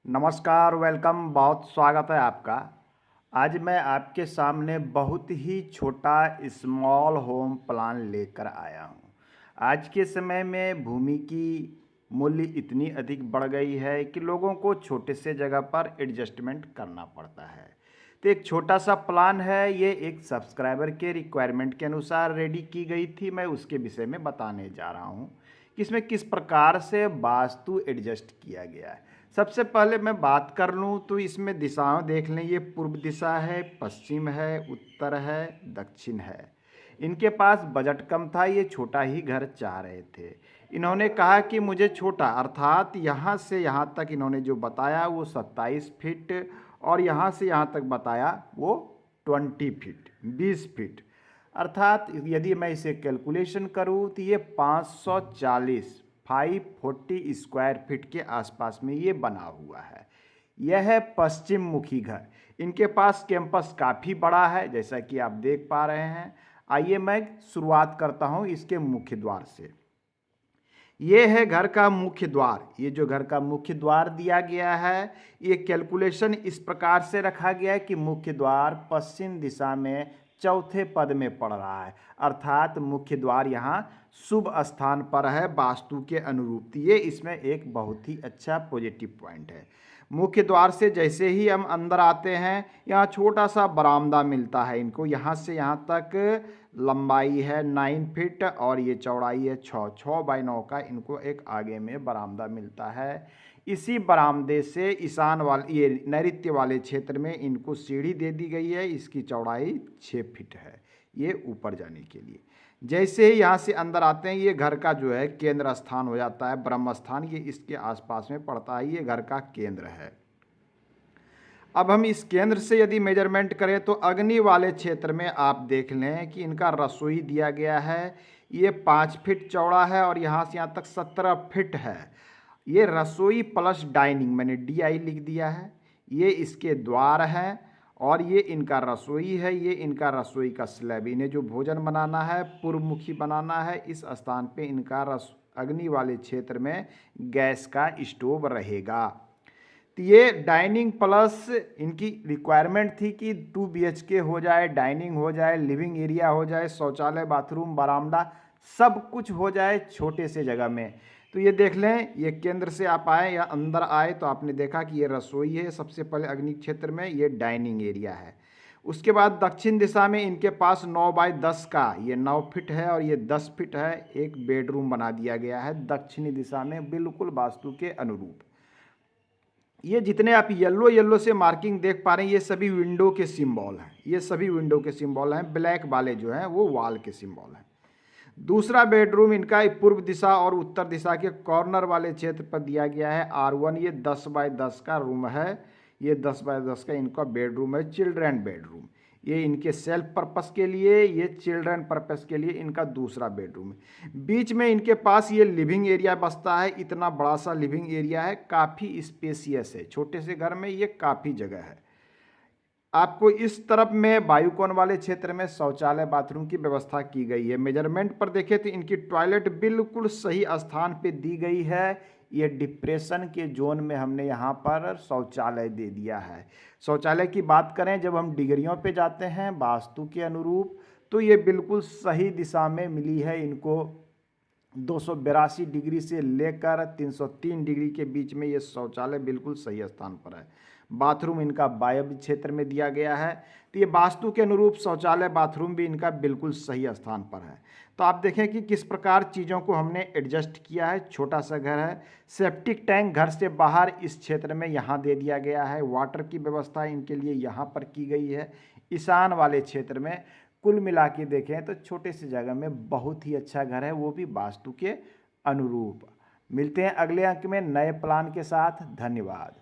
नमस्कार, वेलकम, बहुत स्वागत है आपका। आज मैं आपके सामने बहुत ही छोटा स्मॉल होम प्लान लेकर आया हूँ। आज के समय में भूमि की मूल्य इतनी अधिक बढ़ गई है कि लोगों को छोटे से जगह पर एडजस्टमेंट करना पड़ता है। तो एक छोटा सा प्लान है, ये एक सब्सक्राइबर के रिक्वायरमेंट के अनुसार रेडी की गई थी। मैं उसके विषय में बताने जा रहा हूँ कि इसमें किस प्रकार से वास्तु एडजस्ट किया गया है। सबसे पहले मैं बात कर लूँ तो इसमें दिशाएं देख लें, ये पूर्व दिशा है, पश्चिम है, उत्तर है, दक्षिण है। इनके पास बजट कम था, ये छोटा ही घर चाह रहे थे। इन्होंने कहा कि मुझे छोटा, अर्थात यहाँ से यहाँ तक इन्होंने जो बताया वो 27 फीट और यहाँ से यहाँ तक बताया वो 20 फीट, 20 फीट। अर्थात यदि मैं इसे कैलकुलेशन करूँ तो ये 540 स्क्वायर फीट के आसपास में ये बना हुआ है। यह है पश्चिम मुखी घर। इनके पास कैंपस काफ़ी बड़ा है, जैसा कि आप देख पा रहे हैं। आइए मैं शुरुआत करता हूँ इसके मुख्य द्वार से। ये है घर का मुख्य द्वार। ये जो घर का मुख्य द्वार दिया गया है, ये कैलकुलेशन इस प्रकार से रखा गया है कि मुख्य द्वार पश्चिम दिशा में चौथे पद में पड़ रहा है, अर्थात मुख्य द्वार यहाँ शुभ स्थान पर है वास्तु के अनुरूप। ये इसमें एक बहुत ही अच्छा पॉजिटिव पॉइंट है। मुख्य द्वार से जैसे ही हम अंदर आते हैं, यहाँ छोटा सा बरामदा मिलता है इनको। यहाँ से यहाँ तक लंबाई है 9 फीट और ये चौड़ाई है 6 बाई 9 का इनको एक आगे में बरामदा मिलता है। इसी बरामदे से ईशान वाले, ये नैऋत्य वाले क्षेत्र में इनको सीढ़ी दे दी गई है। इसकी चौड़ाई 6 फीट है ये ऊपर जाने के लिए। जैसे ही यहाँ से अंदर आते हैं, ये घर का जो है केंद्र स्थान हो जाता है, ब्रह्म स्थान। ये इसके आसपास में पड़ता है, ये घर का केंद्र है। अब हम इस केंद्र से यदि मेजरमेंट करें तो अग्नि वाले क्षेत्र में आप देख लें कि इनका रसोई दिया गया है। ये 5 फीट चौड़ा है और यहाँ से यहाँ तक 17 फीट है। ये रसोई प्लस डाइनिंग, मैंने DI लिख दिया है। ये इसके द्वार हैं और ये इनका रसोई है। ये इनका रसोई का स्लैब। इन्हें जो भोजन बनाना है, पूर्वमुखी बनाना है, इस स्थान पे इनका अग्नि वाले क्षेत्र में गैस का स्टोव रहेगा। तो ये डाइनिंग प्लस इनकी रिक्वायरमेंट थी कि 2 BHK हो जाए, डाइनिंग हो जाए, लिविंग एरिया हो जाए, शौचालय, बाथरूम, बरामदा, सब कुछ हो जाए छोटे से जगह में। तो ये देख लें, ये केंद्र से आप आए या अंदर आए तो आपने देखा कि ये रसोई है सबसे पहले अग्नि क्षेत्र में, ये डाइनिंग एरिया है। उसके बाद दक्षिण दिशा में इनके पास 9 बाई 10 का, ये 9 फीट है और ये 10 फीट है, एक बेडरूम बना दिया गया है दक्षिणी दिशा में, बिल्कुल वास्तु के अनुरूप। ये जितने आप येलो येलो से मार्किंग देख पा रहे हैं, ये सभी विंडो के सिंबल हैं। ये सभी विंडो के सिंबल हैं। ब्लैक वाले जो हैं वो वॉल के सिंबल हैं। दूसरा बेडरूम इनका पूर्व दिशा और उत्तर दिशा के कॉर्नर वाले क्षेत्र पर दिया गया है R1। ये 10 बाई 10 का रूम है। ये 10 बाई 10 का इनका बेडरूम है, चिल्ड्रन बेडरूम। ये इनके सेल्फ पर्पस के लिए, ये चिल्ड्रन पर्पस के लिए इनका दूसरा बेडरूम है। बीच में इनके पास ये लिविंग एरिया बसता है। इतना बड़ा सा लिविंग एरिया है, काफ़ी स्पेसियस है। छोटे से घर में ये काफ़ी जगह है। आपको इस तरफ में वायुकोण वाले क्षेत्र में शौचालय, बाथरूम की व्यवस्था की गई है। मेजरमेंट पर देखें तो इनकी टॉयलेट बिल्कुल सही स्थान पे दी गई है। ये डिप्रेशन के जोन में हमने यहाँ पर शौचालय दे दिया है। शौचालय की बात करें, जब हम डिग्रियों पे जाते हैं वास्तु के अनुरूप, तो ये बिल्कुल सही दिशा में मिली है इनको। 282 डिग्री से लेकर 303 डिग्री के बीच में ये शौचालय बिल्कुल सही स्थान पर है। बाथरूम इनका वायव्य क्षेत्र में दिया गया है। तो ये वास्तु के अनुरूप शौचालय, बाथरूम भी इनका बिल्कुल सही स्थान पर है। तो आप देखें कि किस प्रकार चीज़ों को हमने एडजस्ट किया है। छोटा सा घर है। सेप्टिक टैंक घर से बाहर इस क्षेत्र में यहाँ दे दिया गया है। वाटर की व्यवस्था इनके लिए यहाँ पर की गई है, ईशान वाले क्षेत्र में। कुल मिला के देखें तो छोटे से जगह में बहुत ही अच्छा घर है, वो भी वास्तु के अनुरूप। मिलते हैं अगले अंक में नए प्लान के साथ। धन्यवाद।